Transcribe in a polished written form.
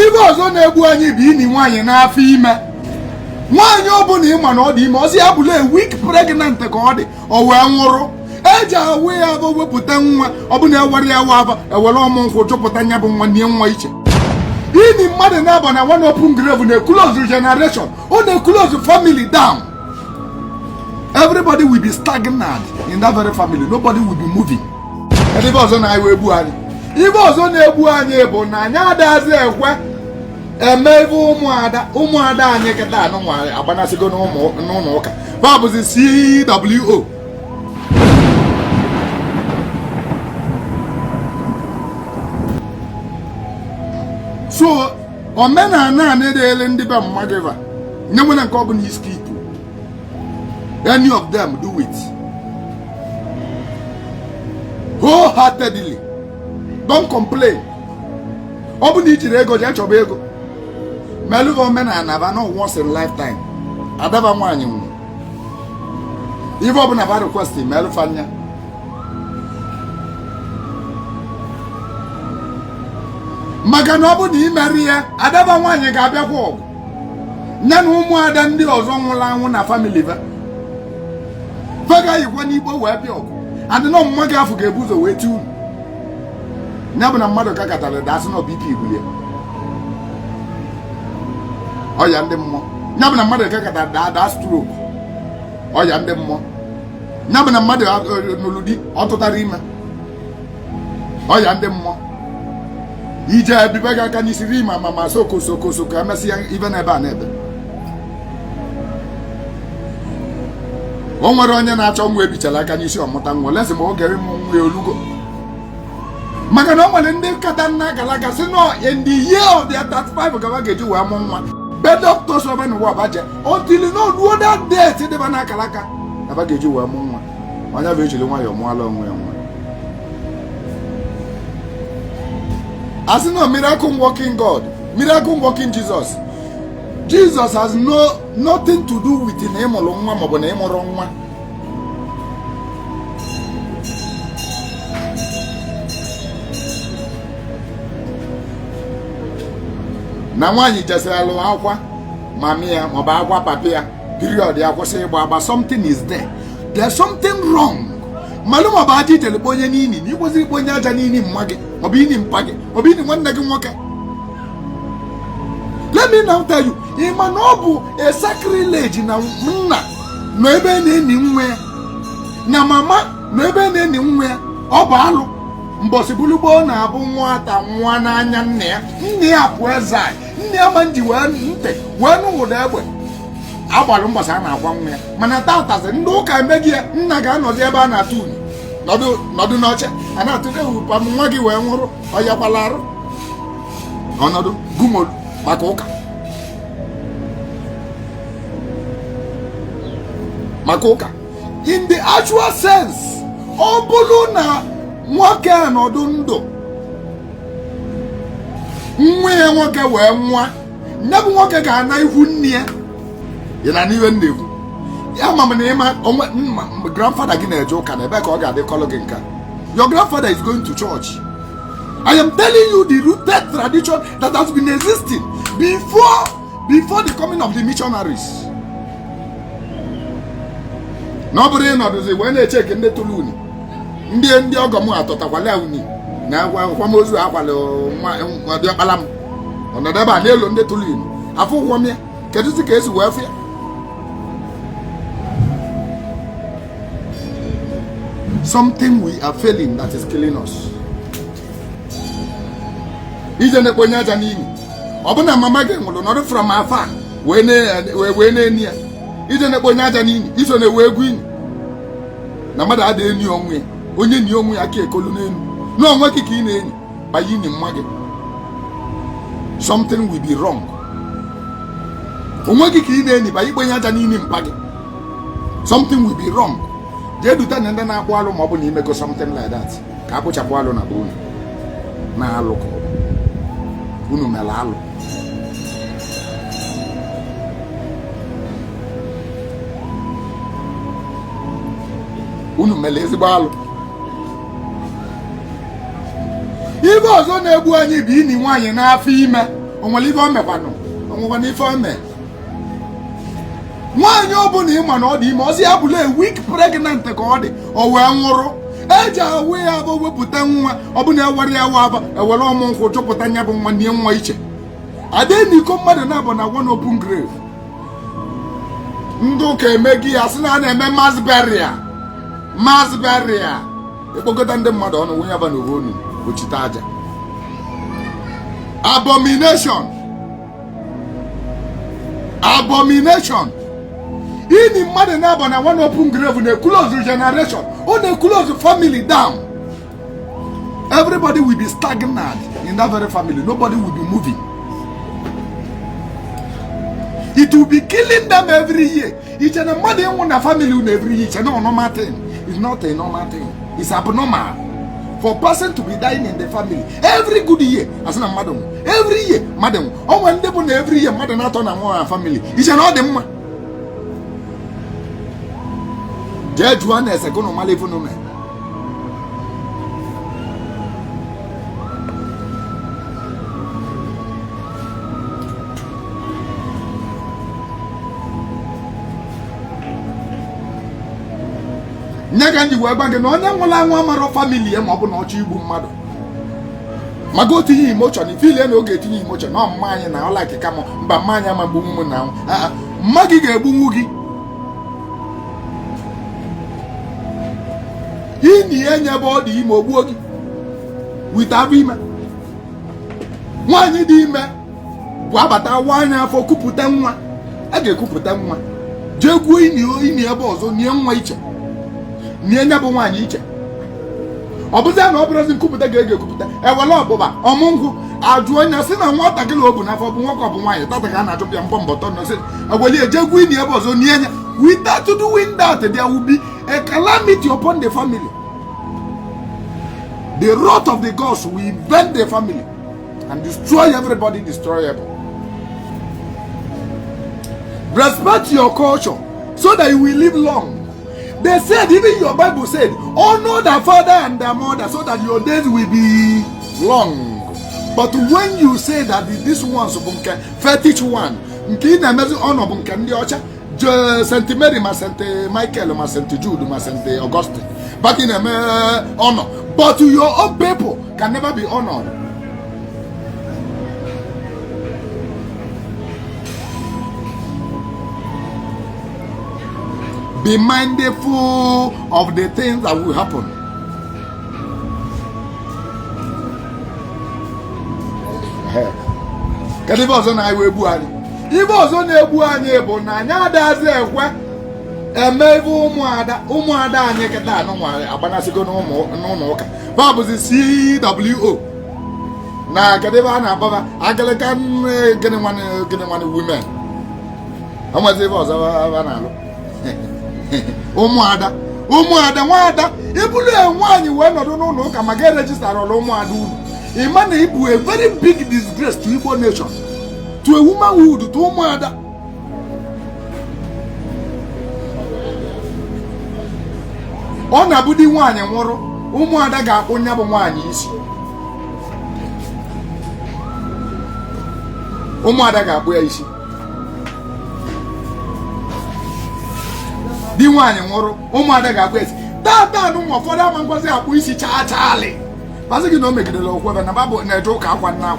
ibe ọzọ na-egbu anyị bụ ini nwaanyị n'afọ ime. Nwaanyị ọbụla ịma na ọ dị ime ọsị ya bụla week pregnant ka ọ dị o wee nwụrụ eji awụ ya bụ wepụta nwa ọbụla ewere ya wa ewere ọmụ nkwụ chụpụta nya bụ nwa nie nwa iche. Ini mmadụ na-aba na one open grave na-close generation ọ na-close family down. Everybody will be stagnant in that very family. Nobody will be moving. Ibe ọzọ na-ewe egbu anyị. Ibe ọzọ na-egbu anyị bụ na anyị adazi ekwe eme ebe ụmụada anyị kịta anụ nwa agbanasịgo n'ụlọ ụka babụzi CWO. So omenala a na-edele ndị be mmadụ ebe nye nwere nke ọ bụla is keep. Any of them do it wholeheartedly. Don't complain. Ọ bụ na ijiri ego je chọba ego meluva omenala ba no once in lifetime. Adaba nwaanyị nwụ ife ọ bụ na ba request melufa nya. Maka na ọ bụ na imeri ya adaba nwaanyị ga-abịakwa ọgụ nya na ụmụada ndị ọzọ nwụrụ anwụ na family ba yikwa n'Igbo wee bịa ọgụ adị na ọmụma gị afọ ga-ebu ụzọ wee ti unu. Ya bụ na mmadụ ka katara dasị na BP ibulie ọya ndị mmụọ. Ya bụ na mmadụ ka katara daa stroke ọya ndị mmụọ. Ya bụ na mmadụ n'ụlụ di ọ tụtara ime ọya ndị mmụọ. Ije ebibe gị aka n'isiri ime ma soko emesịa ibe n'ebe a n'ebe. O nwere onye na-achọ nwa ebichara aka n'isi ọmụta nwa lezi ma oge nwa olugo. Maka na o nwere ndị kata nna galaga si no in the year of their 35 gaba ga-eji wee mụ nwa. Be doctors ọba na ụwa baje until no duo that date dịba na akalaka gaba ga-eji wee mụ nwa. Onye bụ ejiri nwayọ mụọla onwe ya nwa. As no miracle working God, miracle working Jesus. Jesus has nothing to do with na ịmụrụ nwa maọbụ na ịmụrụ nwa. Na nwaanyị jesiri alụ akwa mami ya maọbụ akwa papi ya period ya kwụsị ịgba agba something is there. There's something wrong. Malụ maọbụ aja itelekwa onye n'ini na ikwesịrị ikpe onye aja n'ini mma gị maọbụ ini mpa gị maọbụ ini nwanne gị nwoke. Let me now tell you, ịma na ọ bụ a sacrilege na nna na ebe na-eni nwa ya na mama na ebe na-eni nwa ya ọ bụ alụ. Mbọsị bulugbo na-abụ nwata nwa n'anya nne ya pụọ eze nne ya ma nji wee ntị wee n'ụda egbe agbalụ mbọsị a na-agwa nwa ya. Mana tatazi ndị ụka emeghị ya nna ga-anọdụ ebe a na-atụ unu nọdụ n'oche a na-atụte ụpa nwa gị wee nwụrụ ọyakwala arụ ọnọdụ gumolu maka ụka in the actual sense. Ọ bụrụ na nwoke nọdụ ndụ nwa ya nwoke wee nwa nye bụ nwoke ga-ana ihu nne ya ya na n'ihe na-ekwu ya ma na ịma grandfather gị na-eje ụka na ebe ka ọ ga-adị kọlụ gị nka. Your grandfather is going to church. I am telling you the rooted tradition that has been existing before the coming of the missionaries. Na ọ bụrụ ịnọdụzi wee na-echeki ndị tụrụ unu ndị ọgọ m atọtakwala unu na akwamozu akwala nwa ọkpala m ọnọdụ ebe a n'elu ndị tụrụ unu afọ ụgwọ m ya kedụzi ka esi wee fịa. Something we are failing that is killing us. Ije na-ekponye aja n'imi ọ bụ na mama gị nwụrụ nọdụ from afar wee na-eni ya. Ije na-ekponye aja n'imi iso na-ewe egwu ini na mmadụ adịghị eni onwe ya onye ni onwe ya ka ekolu n'elu n'onwe gị ka ị na-enyi banye ini mma gị. Something will be wrong. Onwe gị ka ị na-enyi banye ikponye aja n'imi mpa gị. Something will be wrong. Jee dute na ndị na-akpụ alụ ma ọ bụ na imego something like that ka akpụchapụ alụ na be unu na-alụ ka unu mere alụ. Unu mere ezigbo alụ. Ibe ọzọ na-egbu anyị bụ ini nwaanyị n'afọ ime onwere ife o mekwanụ onwekwana ife o mee nwaanyị ọbụla ịma na ọ dị ime ọsị ya bụla week pregnant ka ọ dị o wee nwụrụ eji awụ ya abụ wepụta nwa ọbụla ewere ya waba ewere ọmụ nkwụ chụpụta nya bụ nwa nie nwa iche adịghị n'iko mmadụ na-abụ na one open grave ndị ụka emegi ya sị na a na-eme mass burial ekpokọta ndị mmadụ ọnụ nwunye aba n'ovu onu ochite aja abomination ini mmadụ na-aba na one open grave na-eclose generation ọ na-eclose family down. Everybody will be stagnant in that very family. Nobody will be moving. It will be killing them every year. It's a mother in one family every year. It's a normal thing. It's not a normal thing. It's abnormal for a person to be dying in the family every good year. As a madam, every year, madam. Oh, when they put every year, madam, not on a family. It's an odd them. Judge one as a go normally for no man. Nyaganji we bange no onye nwala nwa maro family ma ọ bụ na ọchọ igbu mmadụ mago tinye emotion ifile na oge tinye emotion na ọmma anyị na ọla kika m mba mma anyị ama gbunwu m na mma gị ga-egbunwu gị ini enye bụ ọ dị ime ogbuo gị without ime nwaanyị dị ime bụ abata nwaanyị afọ kupụta nwa a ga-ekupụta nwa jee gwuo ini ebe ọzọ nie nwa iche nie nya bụ nwaanyị iche ọ bụzi na ọ bụrụzi nkupụta ga-ege ekupụta ewele ọbụba ọmụnkwụ ajụ onye si na nwatakịrị o bụ n'afọ bụ nwoke ọ bụ nwaanyị tata ga na-achụpụ ya mbọmbọtọ nọsị eweli ejegwu ini ebe ọzọ nie nya without doing that there will be a calamity upon the family. The wrath of the gods will invade the family and destroy everybody destroyable. Respect your culture so that you will live long. They said, even your Bible said, honor the father and the mother so that your days will be long. But when you say that this one's fetish one, honor Saint Mary, Saint Michael, Saint Jude, Saint Augustine, but in honor. But your own people can never be honored. Be mindful of the things that will happen. If also na-egbu anyị bụ na anyị adazi ekwe eme ebe ụmụada anyị kịta anụ nwa agbanasigo n'ụlọ ụka babụzi CWO na kedụ ebe a na-akpọba agịlịka gịnị nwanne women ọnwezi ebe ọzọ a na-alụ ụmụada nwaada ibulu nwaanyị wee nọdụ n'ụlọ ụka maka erejistara ọrụ ụmụada unu ịma na ibu a very big disgrace to Igbo nation, to a womanhood, to ụmụada. Ọ na-abụ di nwaanyị nwụrụ ụmụada ga-akpụ nya bụ nwaanyị isi. Ụmụada ga-akpụ ya isi. Di nwaanyị nwụrụ ụmụada ga-akpụ ya isi. Tata nụ ụfọdụ ama ngozi akpụ isi chaa chaali. Pasị gị na o megidere okwebe na babụ na-eje ụka akwa nna